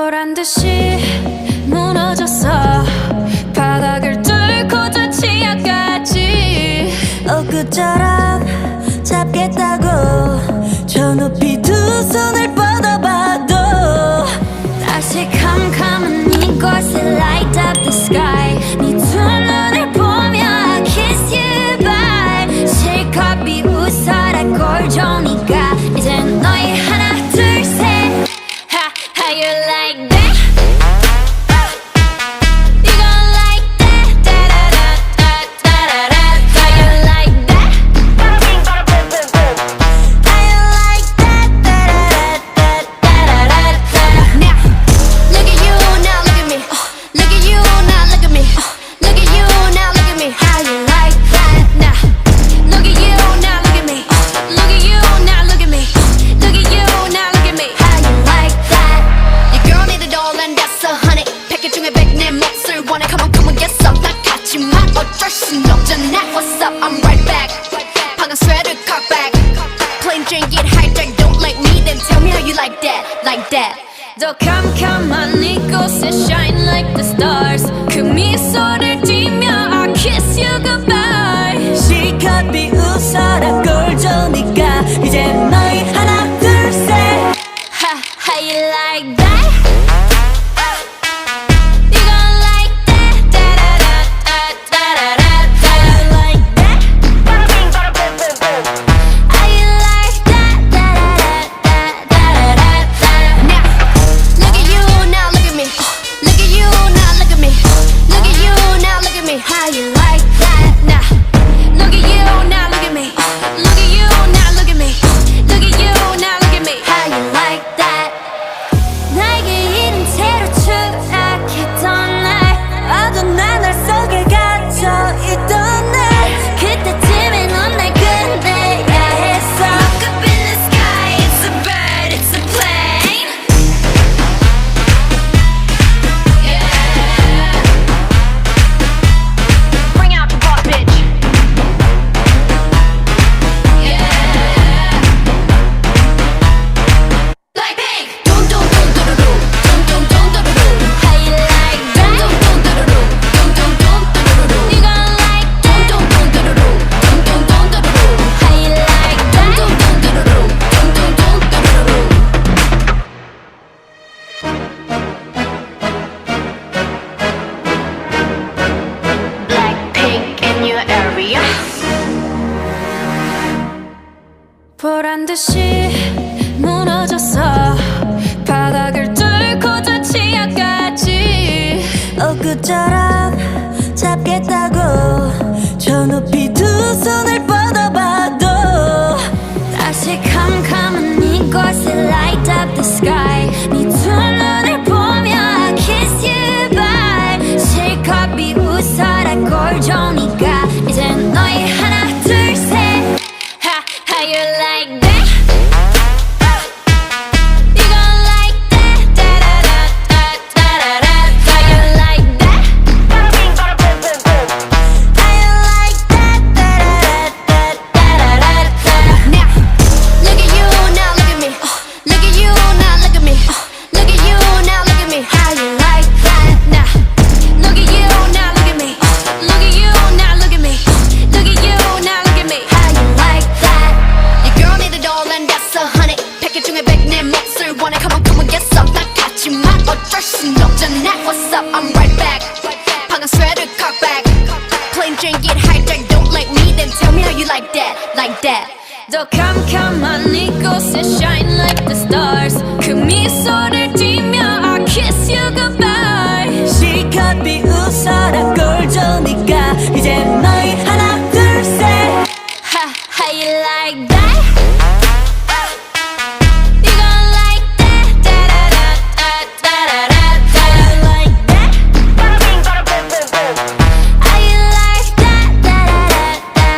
보란듯이 무너졌어. 바닥을 뚫고 저 지하까지 엊그처럼 잡겠다고 저 높이 두 손을 뻗어봐도 다시 캄캄한 이곳에 light up the sky. 네 두 눈을 보며 I kiss you bye. 실컷 비웃어라 꼴 좋으니까 이젠 너희 하나 둘 셋. How you like that? You gon' like that? Da-da-da-da-da-da-da. How you like that? How you like that? Da-da-da-da-da-da-da. Now, look at you, now look at me. Look at you, now look at me. Look at you, now look at me. How you like that? Now, look at you, now look at me. Look at you, now look at me. Look at you, now look at me. How you like that? Your girl need it all and that's 100. 패킷 중에 100 내 몫을 원해. Come on, come on, get some. 딱 같지만 어쩔 순 없잖아. What's up? I'm right back. 방금 sweater cock back. Plain drink it hijack. Don't like me, then tell me how you like that, like that. 더 캄캄한 이곳에 shine like the stars. 그 미소를 띠며 I kiss you goodbye. 실컷 비웃어라 꼴 좋으니까 이제 너희 하나 둘 셋. How you like that? You gon' like that? Da-da-da-da-da-da-da. How you like that? How you like that? Da-da-da-da-da-da-da. Now, look at you, now look at me. Look at you, now look at me. Look at you, now look at me. How you like that? Now, look at you, now look at me. Look at you, now look at me. Look at you, now look at me. How you like that? 나에게 이른 채로 추락했던 날 어두운 하늘 속에 갇혀 있던 날 그때쯤에 넌 날 끝내야 했어. Look up in the sky, it's a bird, it's a plane. Yeah. Bring out the boss, bitch. Yeah. Like pink. Dum dum dum dum dum dum dum dum dum. How you like that? Dum dum dum dum dum dum dum dum. You gon' like that? Dum dum dum dum dum dum dum dum. How you like that? Dum dum dum dum dum dum dum dum. Blackpink in your area. 보란듯이 무너졌어. 바닥을 뚫고 저 지하까지 엊그처럼 잡겠다고 저 높이 두 손을 뻗어봐도 다시 캄캄한 이곳에 light up the sky. 네 두 눈을 보며 I kiss you bye. 실컷 비웃어라 꼴 좋으니까 이젠 너희 하나 둘 셋. How you like that? You gon' like that? Da-da-da-da-da-da-da. How you like that? How you like that? Da-da-da-da-da-da-da. Now, look at you, now look at me. Look at you, now look at me. Look at you, now look at me. How you like that? Now, look at you, now look at me. Look at you, now look at me. Look at you, now look at me. How you like that? Your girl need it all and that's 100. 패킷 중에 100 내 몫을 원해. Come on, come on, get some. 딱 같지만 어쩔 순 없잖아. What's up? I'm right back. 방금 sweater cock back. Plain drink it hijack. Don't like me, then tell me how you like that, like that. 더 캄캄한 이곳에 shine like the stars. 그 미소를 띠며 I kiss you goodbye. 실컷 비웃어라 꼴 좋으니까 이제 너희 하나 둘 셋. How you like that?